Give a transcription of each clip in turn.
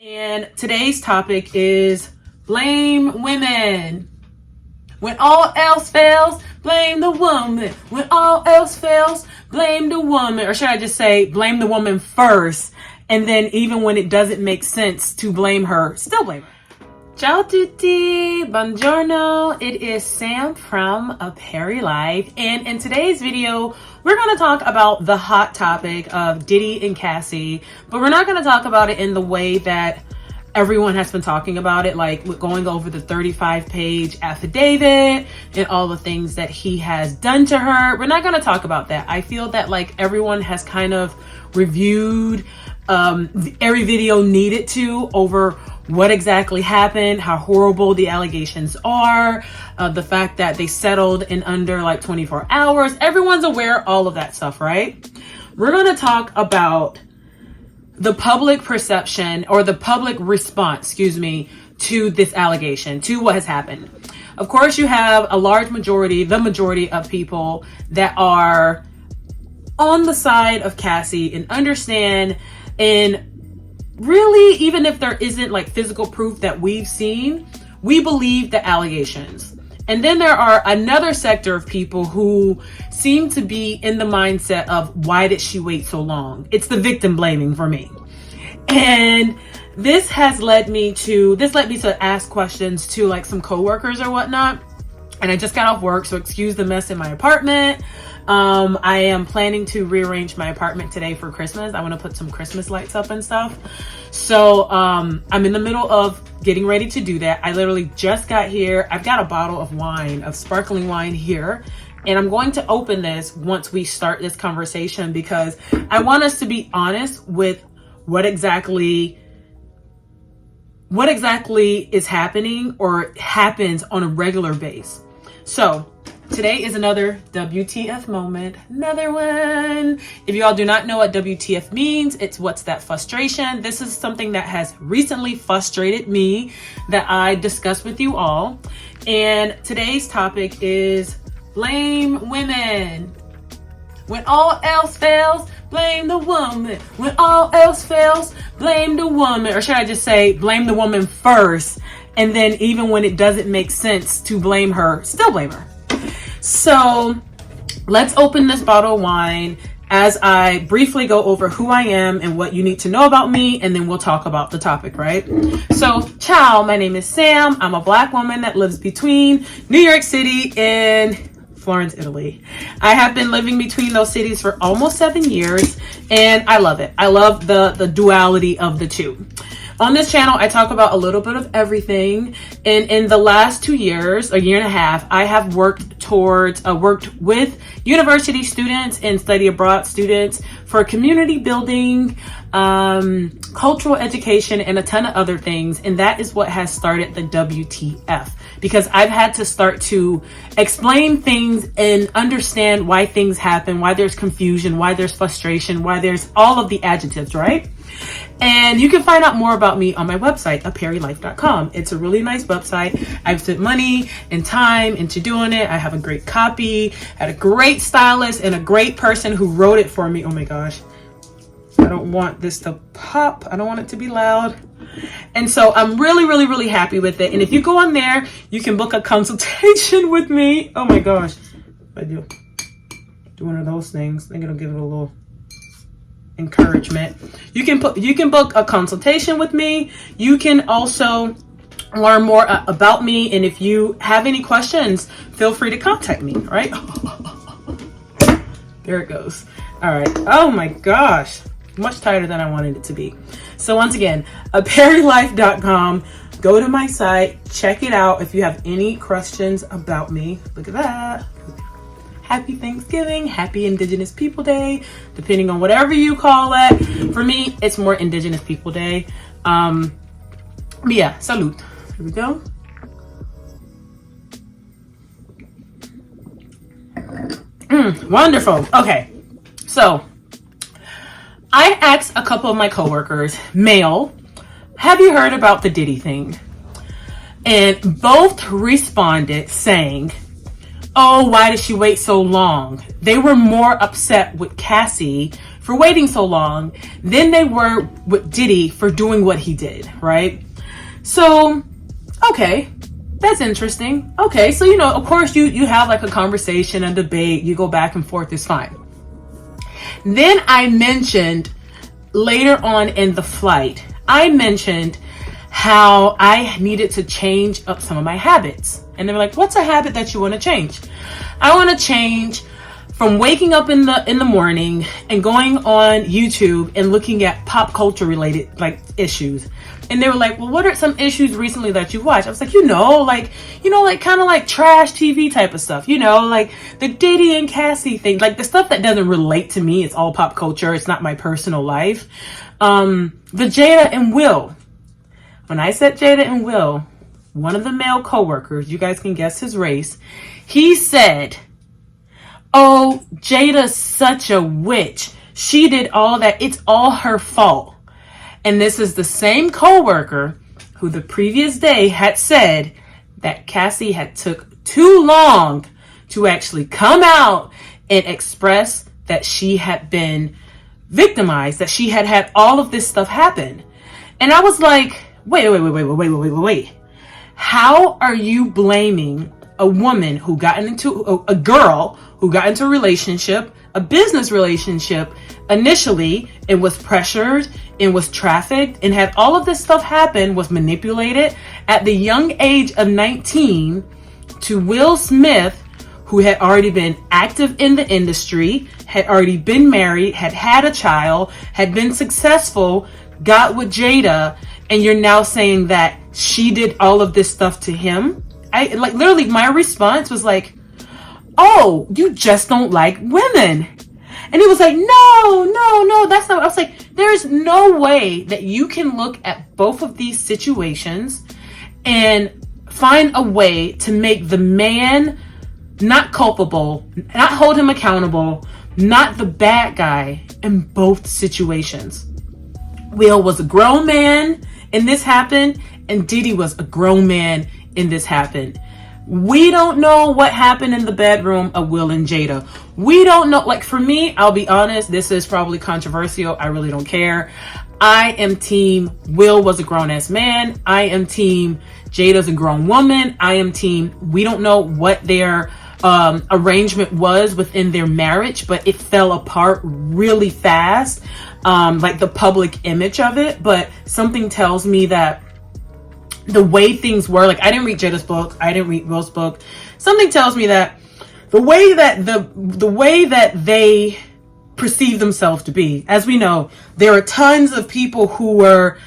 And today's topic is blame women. When all else fails, blame the woman. When all else fails, blame the woman. Or should I just say, blame the woman first. And then even when it doesn't make sense to blame her, still blame her. Ciao tutti, buongiorno. It is Sam from A Perry Life. And in today's video, we're going to talk about the hot topic of Diddy and Cassie. But we're not going to talk about it in the way that everyone has been talking about it, like going over the 35-page affidavit and all the things that he has done to her. We're not going to talk about that. I feel that like everyone has kind of reviewed every video needed to over what exactly happened, how horrible the allegations are, the fact that they settled in under like 24 hours. Everyone's aware of all of that stuff, right? We're going to talk about the public perception or the public response, to this allegation, to what has happened. Of course, you have a large majority, the majority of people that are on the side of Cassie and understand, and really, even if there isn't like physical proof that we've seen, we believe the allegations. And then there are another sector of people who seem to be in the mindset of, why did she wait so long? It's the victim blaming for me. And this led me to ask questions to like some coworkers or whatnot. And I just got off work, so excuse the mess in my apartment. I am planning to rearrange my apartment today for Christmas. I want to put some Christmas lights up and stuff. So I'm in the middle of getting ready to do that. I literally just got here. I've got a bottle of wine, of sparkling wine here. And I'm going to open this once we start this conversation because I want us to be honest with what exactly is happening or happens on a regular basis. So today is another WTF moment, another one. If you all do not know what WTF means, it's what's that frustration. This is something that has recently frustrated me that I discussed with you all. And today's topic is blame women. When all else fails, blame the woman. When all else fails, blame the woman. Or should I just say, blame the woman first. And then even when it doesn't make sense to blame her, still blame her. So let's open this bottle of wine as I briefly go over who I am and what you need to know about me, and then we'll talk about the topic, right? So, ciao, my name is Sam. I'm a Black woman that lives between New York City and Florence, Italy. I have been living between those cities for almost 7 years, and I love it. I love the duality of the two. On this channel, I talk about a little bit of everything. And in the last 2 years, a year and a half, I have worked with university students and study abroad students for community building, cultural education, and a ton of other things. And that is what has started the WTF, because I've had to start to explain things and understand why things happen, why there's confusion, why there's frustration, why there's all of the adjectives, right? And you can find out more about me on my website, aperrylife.com. It's a really nice website. I've spent money and time into doing it. I have a great copy, had a great stylist, and a great person who wrote it for me. Oh my gosh. I don't want this to pop. I don't want it to be loud. And so I'm really, really, really happy with it. And if you go on there, you can book a consultation with me. Oh my gosh. If I do one of those things, I think it'll give it a little encouragement. You can book a consultation with me. You can also learn more about me, and if you have any questions, feel free to contact me, right? There it goes. All right. Oh my gosh, much tighter than I wanted it to be. So once again, aperrylife.com. Go to my site, check it out if you have any questions about me. Look at that. Happy Thanksgiving, happy Indigenous People Day, depending on whatever you call it. For me, it's more Indigenous People Day. But yeah, salute. Here we go. Wonderful. Okay, so I asked a couple of my coworkers, male, have you heard about the Diddy thing? And both responded saying, oh, why did she wait so long? They were more upset with Cassie for waiting so long than they were with Diddy for doing what he did, right? So, okay, that's interesting. Okay, so, of course you have like a conversation, a debate, you go back and forth, it's fine. Then I mentioned later on in the flight, I mentioned how I needed to change up some of my habits. And they were like, what's a habit that you want to change? I want to change from waking up in the morning and going on YouTube and looking at pop culture related like issues. And they were like, well, what are some issues recently that you've watched? I was like, like kind of like trash TV type of stuff, like the Diddy and Cassie thing, like the stuff that doesn't relate to me. It's all pop culture. It's not my personal life. The Jada and Will. When I said Jada and Will, one of the male coworkers, you guys can guess his race, he said, oh, Jada's such a witch. She did all that. It's all her fault. And this is the same coworker who the previous day had said that Cassie had took too long to actually come out and express that she had been victimized, that she had had all of this stuff happen. And I was like, wait. How are you blaming a woman who got into a girl who got into a relationship, a business relationship initially, and was pressured and was trafficked and had all of this stuff happen, was manipulated at the young age of 19, to Will Smith, who had already been active in the industry, had already been married, had had a child, had been successful, got with Jada, and you're now saying that she did all of this stuff to him? Literally my response was like, oh, you just don't like women. And he was like, no, that's not. I was like, there's no way that you can look at both of these situations and find a way to make the man not culpable, not hold him accountable, not the bad guy in both situations. Will was a grown man and this happened, and Diddy was a grown man and this happened. We don't know what happened in the bedroom of Will and Jada. We don't know. Like, for me, I'll be honest, this is probably controversial. I really don't care. I am team Will was a grown-ass man. I am team Jada's a grown woman. I am team, we don't know what their arrangement was within their marriage, but it fell apart really fast. Like the public image of it. But something tells me that the way things were, like, I didn't read Jada's book, I didn't read Will's book. Something tells me that the way that they perceive themselves to be, as we know, there are tons of people who were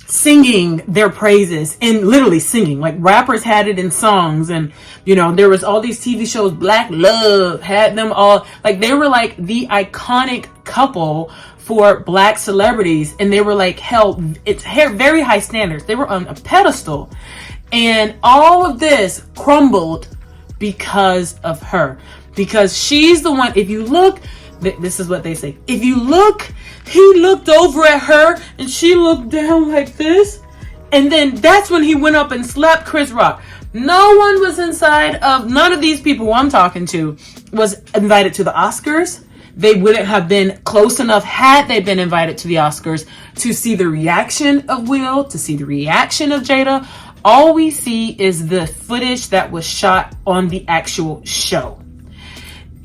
singing their praises, and literally singing, like rappers had it in songs, and there was all these TV shows, Black Love had them all, like they were like the iconic couple for Black celebrities, and they were like held, it's very high standards. They were on a pedestal, and all of this crumbled because of her, because she's the one. If you look, this is what they say, if you look, he looked over at her and she looked down like this, and then that's when he went up and slapped Chris Rock. No one was none of these people who I'm talking to was invited to the Oscars. They wouldn't have been close enough had they been invited to the Oscars to see the reaction of Will, to see the reaction of Jada. All we see is the footage that was shot on the actual show.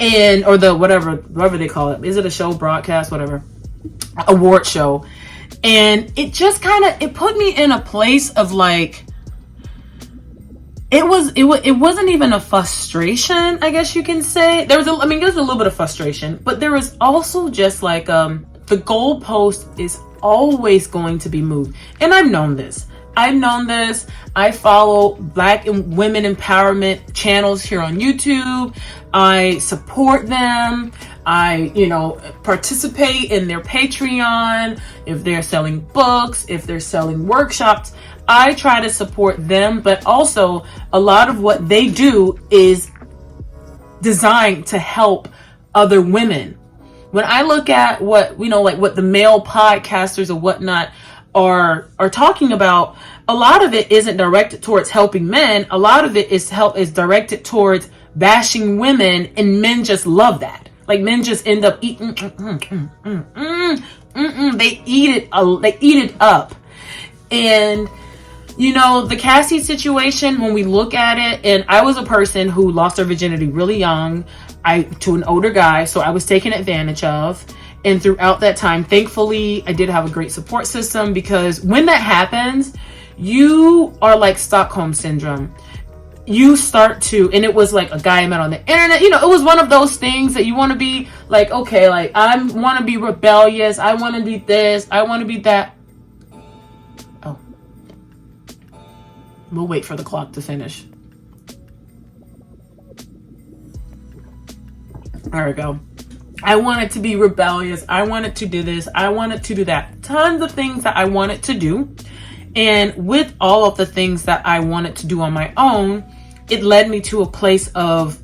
Or the whatever they call it. Is it a show, broadcast, whatever? Award show. And it just it put me in a place of like, it wasn't even a frustration, I guess you can say. There was a little bit of frustration, but there was also just like, the goalpost is always going to be moved. And I've known this. I follow Black and women empowerment channels here on YouTube. I support them. I, participate in their Patreon. If they're selling books, if they're selling workshops, I try to support them. But also, a lot of what they do is designed to help other women. When I look at what, what the male podcasters or whatnot are talking about, a lot of it isn't directed towards helping men. A lot of it is directed towards bashing women, and men just love that. Like men just end up eating. They eat it up. And you know, the Cassie situation, when we look at it, and I was a person who lost her virginity really young, to an older guy, so I was taken advantage of. And throughout that time, thankfully, I did have a great support system, because when that happens, you are like Stockholm syndrome. You start to, and it was like a guy I met on the internet, you know, it was one of those things that you want to be like, okay, like I want to be rebellious, I want to be this, I want to be that. Oh, we'll wait for the clock to finish. There we go. I wanted to be rebellious, I wanted to do this, I wanted to do that. Tons of things that I wanted to do. And with all of the things that I wanted to do on my own, it led me to a place of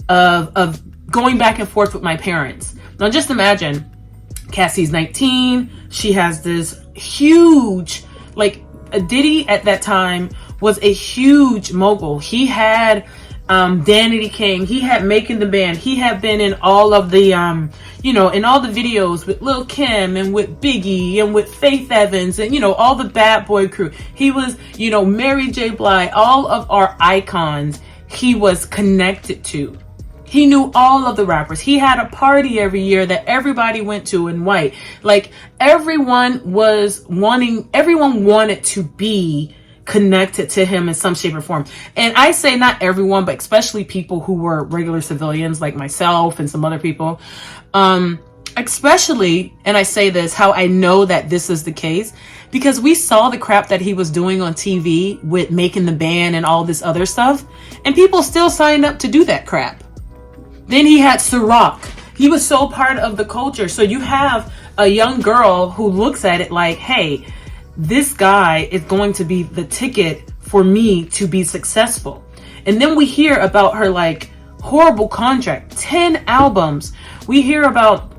going back and forth with my parents. Now just imagine, Cassie's 19. She has this huge, like Diddy at that time was a huge mogul. He had Danity King, he had Making the Band, he had been in all of the you know, in all the videos with Lil Kim and with Biggie and with Faith Evans and, you know, all the bad boy crew. He was, you know, Mary J. Blige, all of our icons he was connected to. He knew all of the rappers. He had a party every year that everybody went to in white. Like everyone wanted to be connected to him in some shape or form. And I say not everyone, but especially people who were regular civilians like myself and some other people. Especially, and I say this, how I know that this is the case, because we saw the crap that he was doing on TV with Making the Band and all this other stuff, and people still signed up to do that crap. Then he had Ciroc. He was so part of the culture. So you have a young girl who looks at it like, hey, this guy is going to be the ticket for me to be successful. And then we hear about her like horrible contract, 10 albums. We hear about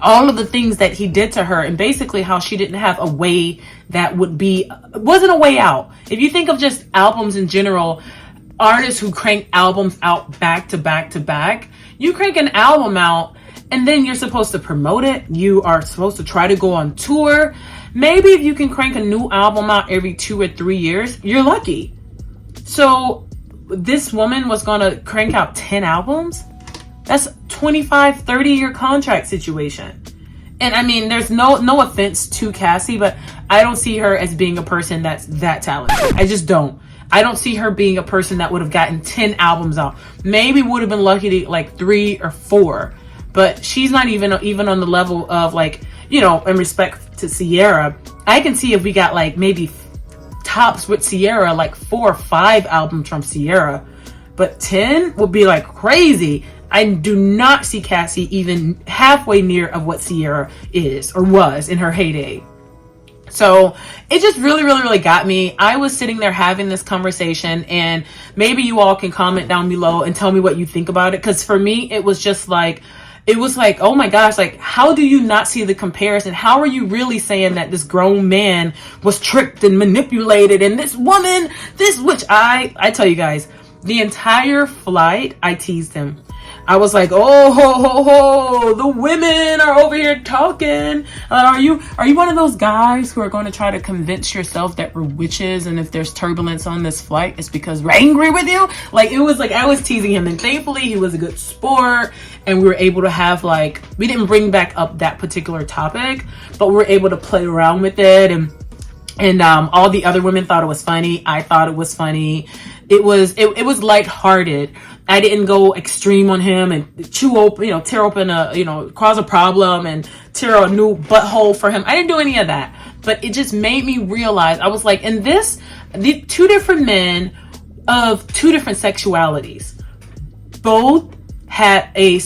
all of the things that he did to her, and basically how she didn't have a way that wasn't a way out. If you think of just albums in general, artists who crank albums out back to back to back, you crank an album out and then you're supposed to promote it. You are supposed to try to go on tour. Maybe if you can crank a new album out every 2 or 3 years, you're lucky. So this woman was going to crank out 10 albums. That's 25, 30-year contract situation. And I mean, there's no offense to Cassie, but I don't see her as being a person that's that talented. I just don't. I don't see her being a person that would have gotten 10 albums out. Maybe would have been lucky to like 3 or 4. But she's not even on the level of like, you know, in respect to Sierra. I can see if we got like maybe tops with Sierra, like 4 or 5 albums from Sierra. But 10 would be like crazy. I do not see Cassie even halfway near of what Sierra is or was in her heyday. So it just really got me. I was sitting there having this conversation, and maybe you all can comment down below and tell me what you think about it. Because for me, it was like, oh my gosh, like, how do you not see the comparison? How are you really saying that this grown man was tricked and manipulated, and this woman, which I tell you guys, the entire flight, I teased him. I was like, oh, ho, ho, ho, the women are over here talking. Are you one of those guys who are going to try to convince yourself that we're witches, and if there's turbulence on this flight, it's because we're angry with you? Like, it was like I was teasing him, and thankfully he was a good sport, and we were able to have like, we didn't bring back up that particular topic, but we were able to play around with it, and all the other women thought it was funny. I thought it was funny. It was lighthearted. I didn't go extreme on him and tear open cause a problem and tear a new butthole for him. I didn't do any of that. But it just made me realize, I was like, the 2 different men of 2 different sexualities, both had the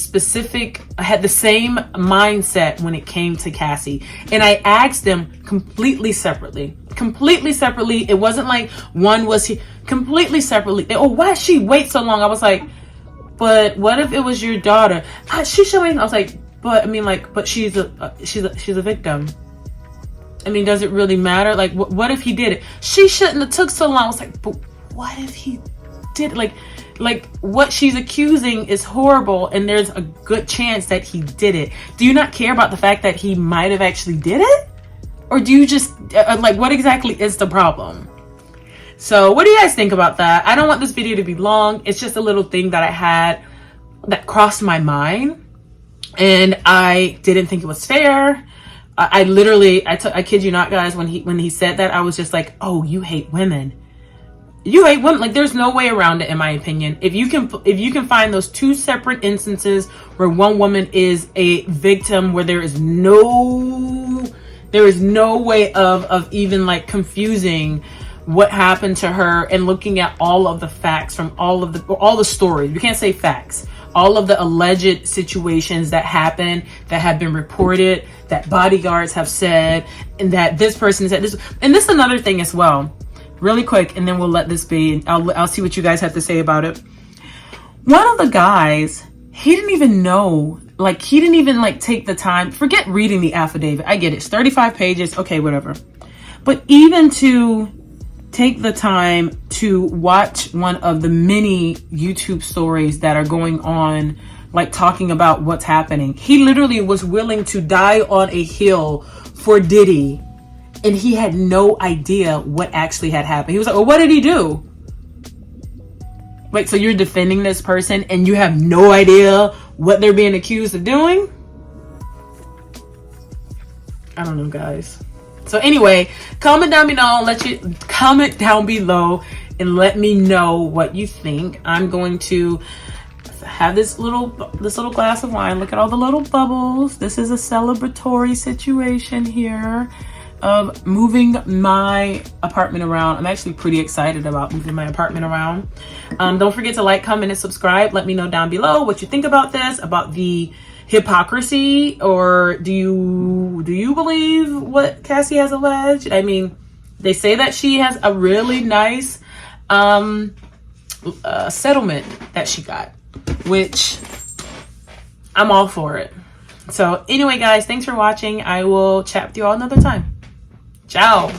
same mindset when it came to Cassie. And I asked them completely separately. It wasn't like one was completely separately. Oh, why did she wait so long? I was like, but what if it was your daughter? She should wait. I was like, but she's a victim. I mean, does it really matter? Like, what if he did it? She shouldn't have took so long. I was like, but what if he did it? Like, Like, what she's accusing is horrible, and there's a good chance that he did it. Do you not care about the fact that he might have actually did it? Or do you just, like, what exactly is the problem? So what do you guys think about that? I don't want this video to be long. It's just a little thing that I had that crossed my mind, and I didn't think it was fair. I literally, I kid you not, guys, when he said that, I was just like, oh, you hate women. You hate women. Like, there's no way around it, in my opinion. If you can find those two separate instances where one woman is a victim, where there is no way of even like confusing what happened to her, and looking at all of the facts from all the stories. We can't say facts. All of the alleged situations that happened, that have been reported, that bodyguards have said, and that this person said this. And this is another thing as well, really quick, and then we'll let this be. I'll see what you guys have to say about it. One of the guys, he didn't even know, like, he didn't even like take the time. Forget reading the affidavit. I get it. It's 35 pages. Okay, whatever. But even to take the time to watch one of the many YouTube stories that are going on, like talking about what's happening. He literally was willing to die on a hill for Diddy, and he had no idea what actually had happened. He was like, well, what did he do? Wait, so you're defending this person and you have no idea what they're being accused of doing? I don't know, guys. So anyway, comment down below and let me know what you think. I'm going to have this little glass of wine. Look at all the little bubbles. This is a celebratory situation here of moving my apartment around. I'm actually pretty excited about moving my apartment around. Don't forget to like, comment, and subscribe. Let me know down below what you think about this, about the hypocrisy, or do you believe what Cassie has alleged? I mean, they say that she has a really nice settlement that she got, which I'm all for it. So anyway, guys, thanks for watching. I will chat with you all another time. Ciao.